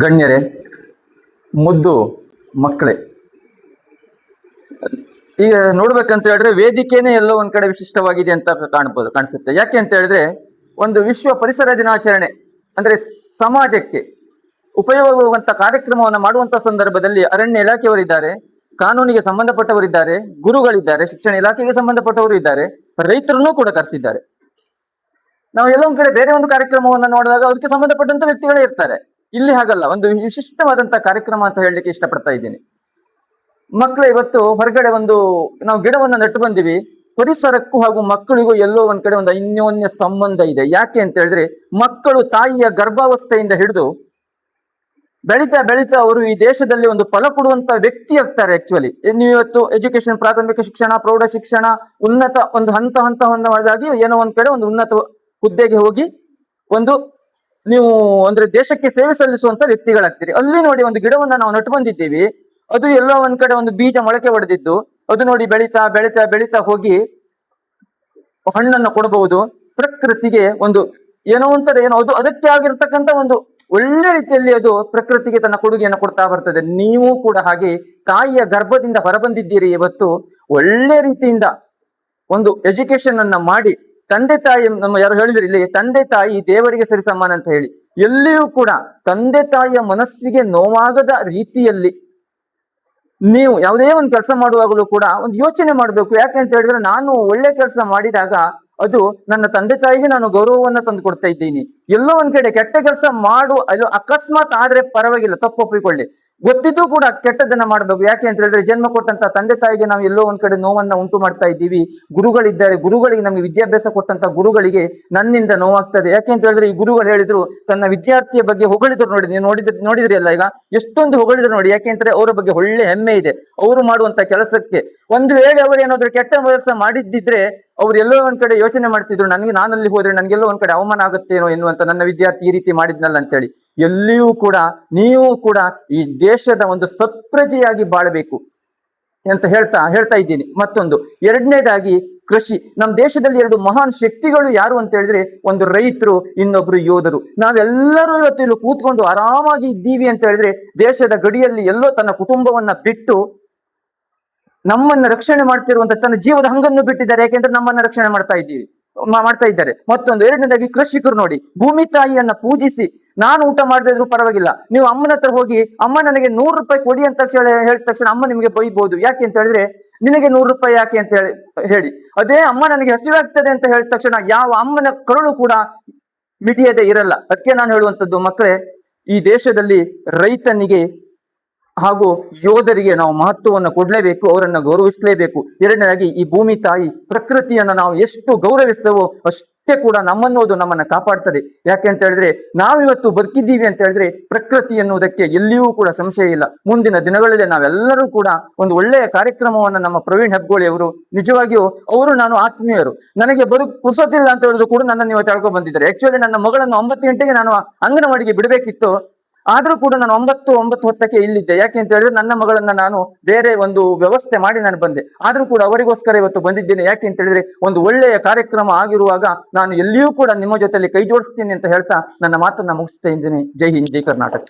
ಗಣ್ಯರೇ, ಮುದ್ದು ಮಕ್ಕಳೇ, ಈಗ ನೋಡ್ಬೇಕಂತ ಹೇಳಿದ್ರೆ ವೇದಿಕೆನೇ ಎಲ್ಲೋ ಒಂದ್ ಕಡೆ ವಿಶಿಷ್ಟವಾಗಿದೆ ಅಂತ ಕಾಣಿಸುತ್ತೆ. ಯಾಕೆ ಅಂತ ಹೇಳಿದ್ರೆ ಒಂದು ವಿಶ್ವ ಪರಿಸರ ದಿನಾಚರಣೆ ಅಂದ್ರೆ ಸಮಾಜಕ್ಕೆ ಉಪಯೋಗವಾಗುವಂತ ಕಾರ್ಯಕ್ರಮವನ್ನು ಮಾಡುವಂತ ಸಂದರ್ಭದಲ್ಲಿ ಅರಣ್ಯ ಇಲಾಖೆಯವರಿದ್ದಾರೆ, ಕಾನೂನಿಗೆ ಸಂಬಂಧಪಟ್ಟವರಿದ್ದಾರೆ, ಗುರುಗಳಿದ್ದಾರೆ, ಶಿಕ್ಷಣ ಇಲಾಖೆಗೆ ಸಂಬಂಧಪಟ್ಟವರು ಇದ್ದಾರೆ, ರೈತರನ್ನೂ ಕೂಡ ಕರೆಸಿದ್ದಾರೆ. ನಾವು ಎಲ್ಲೋ ಒಂದ್ ಕಡೆ ಬೇರೆ ಒಂದು ಕಾರ್ಯಕ್ರಮವನ್ನು ನೋಡಿದಾಗ ಅದಕ್ಕೆ ಸಂಬಂಧಪಟ್ಟಂತ ವ್ಯಕ್ತಿಗಳೇ ಇರ್ತಾರೆ. ಇಲ್ಲಿ ಹಾಗಲ್ಲ, ಒಂದು ವಿಶಿಷ್ಟವಾದಂತಹ ಕಾರ್ಯಕ್ರಮ ಅಂತ ಹೇಳಲಿಕ್ಕೆ ಇಷ್ಟಪಡ್ತಾ ಇದ್ದೀನಿ. ಮಕ್ಕಳು ಇವತ್ತು ಹೊರಗಡೆ ನಾವು ಗಿಡವನ್ನ ನೆಟ್ಟು ಬಂದಿವಿ. ಪರಿಸರಕ್ಕೂ ಹಾಗೂ ಮಕ್ಕಳಿಗೂ ಎಲ್ಲೋ ಒಂದ್ ಕಡೆ ಒಂದು ಅನ್ಯೋನ್ಯ ಸಂಬಂಧ ಇದೆ. ಯಾಕೆ ಅಂತ ಹೇಳಿದ್ರೆ ಮಕ್ಕಳು ತಾಯಿಯ ಗರ್ಭಾವಸ್ಥೆಯಿಂದ ಹಿಡಿದು ಬೆಳೀತಾ ಬೆಳೀತಾ ಅವರು ಈ ದೇಶದಲ್ಲಿ ಒಂದು ಫಲ ಕೊಡುವಂತ ವ್ಯಕ್ತಿ ಆಗ್ತಾರೆ. ಆಕ್ಚುಲಿ ನೀವು ಇವತ್ತು ಎಜುಕೇಶನ್, ಪ್ರಾಥಮಿಕ ಶಿಕ್ಷಣ, ಪ್ರೌಢ ಶಿಕ್ಷಣ, ಉನ್ನತ ಒಂದು ಹಂತವನ್ನು ಮಾಡಿದಾಗಿ ಏನೋ ಒಂದ್ ಕಡೆ ಒಂದು ಉನ್ನತ ಹುದ್ದೆಗೆ ಹೋಗಿ ನೀವು ಅಂದ್ರೆ ದೇಶಕ್ಕೆ ಸೇವೆ ಸಲ್ಲಿಸುವಂತ ವ್ಯಕ್ತಿಗಳಾಗ್ತೀರಿ. ಅಲ್ಲಿ ನೋಡಿ ಒಂದು ಗಿಡವನ್ನ ನಾವು ನಟ್ಟು ಬಂದಿದ್ದೀವಿ, ಅದು ಎಲ್ಲೋ ಒಂದ್ ಕಡೆ ಒಂದು ಬೀಜ ಮೊಳಕೆ ಹೊಡೆದಿದ್ದು ಅದು ನೋಡಿ ಬೆಳೀತಾ ಬೆಳೀತಾ ಬೆಳೀತಾ ಹೋಗಿ ಹಣ್ಣನ್ನು ಕೊಡಬಹುದು. ಪ್ರಕೃತಿಗೆ ಏನೋ ಅದು ಅದಕ್ಕೆ ಆಗಿರ್ತಕ್ಕಂಥ ಒಂದು ಒಳ್ಳೆ ರೀತಿಯಲ್ಲಿ ಅದು ಪ್ರಕೃತಿಗೆ ತನ್ನ ಕೊಡುಗೆಯನ್ನು ಕೊಡ್ತಾ ಬರ್ತದೆ. ನೀವು ಕೂಡ ಹಾಗೆ ತಾಯಿಯ ಗರ್ಭದಿಂದ ಹೊರಬಂದಿದ್ದೀರಿ. ಇವತ್ತು ಒಳ್ಳೆ ರೀತಿಯಿಂದ ಒಂದು ಎಜುಕೇಶನ್ ಅನ್ನ ಮಾಡಿ ತಂದೆ ತಾಯಿ, ನಮ್ಮ ಯಾರು ಹೇಳಿದ್ರಿ ಇಲ್ಲಿ, ತಂದೆ ತಾಯಿ ದೇವರಿಗೆ ಸರಿ ಸಮಾನ ಅಂತ ಹೇಳಿ, ಎಲ್ಲಿಯೂ ಕೂಡ ತಂದೆ ತಾಯಿಯ ಮನಸ್ಸಿಗೆ ನೋವಾಗದ ರೀತಿಯಲ್ಲಿ ನೀವು ಯಾವುದೇ ಒಂದು ಕೆಲಸ ಮಾಡುವಾಗಲೂ ಕೂಡ ಒಂದು ಯೋಚನೆ ಮಾಡಬೇಕು. ಯಾಕೆ ಅಂತ ಹೇಳಿದ್ರೆ ನಾನು ಒಳ್ಳೆ ಕೆಲಸ ಮಾಡಿದಾಗ ಅದು ನನ್ನ ತಂದೆ ತಾಯಿಗೆ ನಾನು ಗೌರವವನ್ನ ತಂದು ಕೊಡ್ತಾ ಇದ್ದೀನಿ. ಎಲ್ಲೋ ಒಂದ್ ಕಡೆ ಕೆಟ್ಟ ಕೆಲಸ ಅಕಸ್ಮಾತ್ ಆದ್ರೆ ಪರವಾಗಿಲ್ಲ, ತಪ್ಪೊಪ್ಪಿಕೊಳ್ಳಿ, ಗೊತ್ತಿದ್ದು ಕೂಡ ಕೆಟ್ಟದನ್ನ ಮಾಡ್ಬೇಕು. ಯಾಕೆ ಅಂತ ಹೇಳಿದ್ರೆ ಜನ್ಮ ಕೊಟ್ಟಂತ ತಂದೆ ತಾಯಿಗೆ ನಾವು ಎಲ್ಲೋ ಒಂದ್ ಕಡೆ ನೋವನ್ನ ಉಂಟು ಮಾಡ್ತಾ ಇದ್ದೀವಿ. ಗುರುಗಳಿದ್ದಾರೆ, ಗುರುಗಳಿಗೆ ನಮಗೆ ವಿದ್ಯಾಭ್ಯಾಸ ಕೊಟ್ಟಂತ ಗುರುಗಳಿಗೆ ನನ್ನಿಂದ ನೋವಾಗ್ತದೆ. ಯಾಕೆ ಅಂತ ಹೇಳಿದ್ರೆ ಈ ಗುರುಗಳು ಹೇಳಿದ್ರು, ತನ್ನ ವಿದ್ಯಾರ್ಥಿಯ ಬಗ್ಗೆ ಹೊಗಳಿದ್ರು. ನೀವು ನೋಡಿದ್ರಿ ಅಲ್ಲ, ಈಗ ಎಷ್ಟೊಂದು ಹೊಗಳಿದ್ರು ನೋಡಿ. ಯಾಕೆ ಅಂದ್ರೆ ಅವರ ಬಗ್ಗೆ ಒಳ್ಳೆ ಹೆಮ್ಮೆ ಇದೆ ಅವರು ಮಾಡುವಂತ ಕೆಲಸಕ್ಕೆ. ಒಂದು ವೇಳೆ ಅವರು ಏನಾದ್ರು ಕೆಟ್ಟ ಕೆಲಸ ಮಾಡಿದ್ದಿದ್ರೆ ಅವ್ರು ಎಲ್ಲೋ ಒಂದ್ ಕಡೆ ಯೋಚನೆ ಮಾಡ್ತಿದ್ರು, ನಾನಲ್ಲಿ ಹೋದ್ರೆ ನನ್ಗೆಲ್ಲೋ ಒಂದ್ ಕಡೆ ಅವಮಾನ ಆಗುತ್ತೇನೋ ಎನ್ನುವಂತ, ನನ್ನ ವಿದ್ಯಾರ್ಥಿ ಈ ರೀತಿ ಮಾಡಿದ್ನಲ್ಲ ಅಂತೇಳಿ. ಎಲ್ಲಿಯೂ ಕೂಡ ನೀವು ಕೂಡ ಈ ದೇಶದ ಒಂದು ಸತ್ಪ್ರಜೆಯಾಗಿ ಬಾಳಬೇಕು ಅಂತ ಹೇಳ್ತಾ ಇದ್ದೀನಿ. ಮತ್ತೊಂದು ಎರಡನೇದಾಗಿ ಕೃಷಿ. ನಮ್ಮ ದೇಶದಲ್ಲಿ ಎರಡು ಮಹಾನ್ ಶಕ್ತಿಗಳು ಯಾರು ಅಂತ ಹೇಳಿದ್ರೆ, ಒಂದು ರೈತರು, ಇನ್ನೊಬ್ರು ಯೋಧರು. ನಾವೆಲ್ಲರೂ ಇವತ್ತು ಇಲ್ಲಿ ಕೂತ್ಕೊಂಡು ಆರಾಮಾಗಿ ಇದ್ದೀವಿ ಅಂತ ಹೇಳಿದ್ರೆ ದೇಶದ ಗಡಿಯಲ್ಲಿ ಎಲ್ಲೋ ತನ್ನ ಕುಟುಂಬವನ್ನ ಬಿಟ್ಟು ನಮ್ಮನ್ನ ರಕ್ಷಣೆ ಮಾಡ್ತಿರುವಂತ, ತನ್ನ ಜೀವದ ಹಂಗನ್ನು ಬಿಟ್ಟಿದ್ದಾರೆ. ಯಾಕೆಂದ್ರೆ ನಮ್ಮನ್ನ ರಕ್ಷಣೆ ಮಾಡ್ತಾ ಇದ್ದಾರೆ. ಮತ್ತೊಂದು ಎರಡನೇದಾಗಿ ಕೃಷಿಕರು ನೋಡಿ, ಭೂಮಿ ತಾಯಿಯನ್ನ ಪೂಜಿಸಿ, ನಾನು ಊಟ ಮಾಡದೇ ಇದ್ರು ಪರವಾಗಿಲ್ಲ, ನೀವು ಅಮ್ಮನ ಹತ್ರ ಹೋಗಿ ಅಮ್ಮ ನನಗೆ 100 ರೂಪಾಯಿ ಕೊಡಿ ಅಂತ ಹೇಳಿದ ತಕ್ಷಣ ಅಮ್ಮ ನಿಮಗೆ ಬೈಬಹುದು. ಯಾಕೆ ಅಂತ ಹೇಳಿದ್ರೆ ನಿನಗೆ 100 ರೂಪಾಯಿ ಯಾಕೆ ಅಂತ ಹೇಳಿ, ಅದೇ ಅಮ್ಮ ನನಗೆ ಹಸಿವಾಗ್ತದೆ ಅಂತ ಹೇಳಿದ ತಕ್ಷಣ ಯಾವ ಅಮ್ಮನ ಕರುಳು ಕೂಡ ಮಿಡಿಯದೆ ಇರಲ್ಲ. ಅದಕ್ಕೆ ನಾನು ಹೇಳುವಂತದ್ದು, ಮಕ್ಕಳೇ, ಈ ದೇಶದಲ್ಲಿ ರೈತನಿಗೆ ಹಾಗೂ ಯೋಧರಿಗೆ ನಾವು ಮಹತ್ವವನ್ನು ಕೊಡ್ಲೇಬೇಕು, ಅವರನ್ನ ಗೌರವಿಸಲೇಬೇಕು. ಎರಡನೇದಾಗಿ ಈ ಭೂಮಿ ತಾಯಿ ಪ್ರಕೃತಿಯನ್ನ ನಾವು ಎಷ್ಟು ಗೌರವಿಸ್ತೇವೋ ಅಷ್ಟೇ ಕೂಡ ನಮ್ಮನ್ನ ಕಾಪಾಡ್ತದೆ. ಯಾಕೆ ಅಂತ ಹೇಳಿದ್ರೆ ನಾವಿವತ್ತು ಬದುಕಿದ್ದೀವಿ ಅಂತ ಹೇಳಿದ್ರೆ ಪ್ರಕೃತಿ ಎನ್ನುವುದಕ್ಕೆ ಎಲ್ಲಿಯೂ ಕೂಡ ಸಂಶಯ ಇಲ್ಲ. ಮುಂದಿನ ದಿನಗಳಲ್ಲಿ ನಾವೆಲ್ಲರೂ ಕೂಡ ಒಂದು ಒಳ್ಳೆಯ ಕಾರ್ಯಕ್ರಮವನ್ನ ನಮ್ಮ ಪ್ರವೀಣ್ ಹೆಬ್ಗೋಳಿ ಅವರು, ನಿಜವಾಗಿಯೂ ಅವರು ನಾನು ಆತ್ಮೀಯರು, ನನಗೆ ಪುರ್ಸೋತಿಲ್ಲ ಅಂತ ಹೇಳಿದ್ರು ಕೂಡ ನನ್ನನ್ನು ಇವತ್ತು ಹೇಳ್ಕೊಂಡು ಬಂದಿದ್ದಾರೆ. ಆಕ್ಚುಲಿ ನನ್ನ ಮಗಳನ್ನು 9 ಗಂಟೆಗೆ ನಾನು ಅಂಗನವಾಡಿಗೆ ಬಿಡಬೇಕಿತ್ತು, ಆದ್ರೂ ಕೂಡ ನಾನು 9:10 ಇಲ್ಲಿದ್ದೆ. ಯಾಕೆ ಅಂತ ಹೇಳಿದ್ರೆ ನನ್ನ ಮಗಳನ್ನ ನಾನು ಬೇರೆ ಒಂದು ವ್ಯವಸ್ಥೆ ಮಾಡಿ ನಾನು ಬಂದೆ. ಆದ್ರೂ ಕೂಡ ಅವರಿಗೋಸ್ಕರ ಇವತ್ತು ಬಂದಿದ್ದೇನೆ. ಯಾಕೆ ಅಂತ ಹೇಳಿದ್ರೆ ಒಂದು ಒಳ್ಳೆಯ ಕಾರ್ಯಕ್ರಮ ಆಗಿರುವಾಗ ನಾನು ಎಲ್ಲಿಯೂ ಕೂಡ ನಿಮ್ಮ ಜೊತೆಲಿ ಕೈ ಜೋಡಿಸ್ತೀನಿ ಅಂತ ಹೇಳ್ತಾ ನನ್ನ ಮಾತನ್ನ ಮುಗಿಸ್ತಾ ಇದ್ದೀನಿ. ಜೈ ಹಿಂದ್, ಜೈ ಕರ್ನಾಟಕ.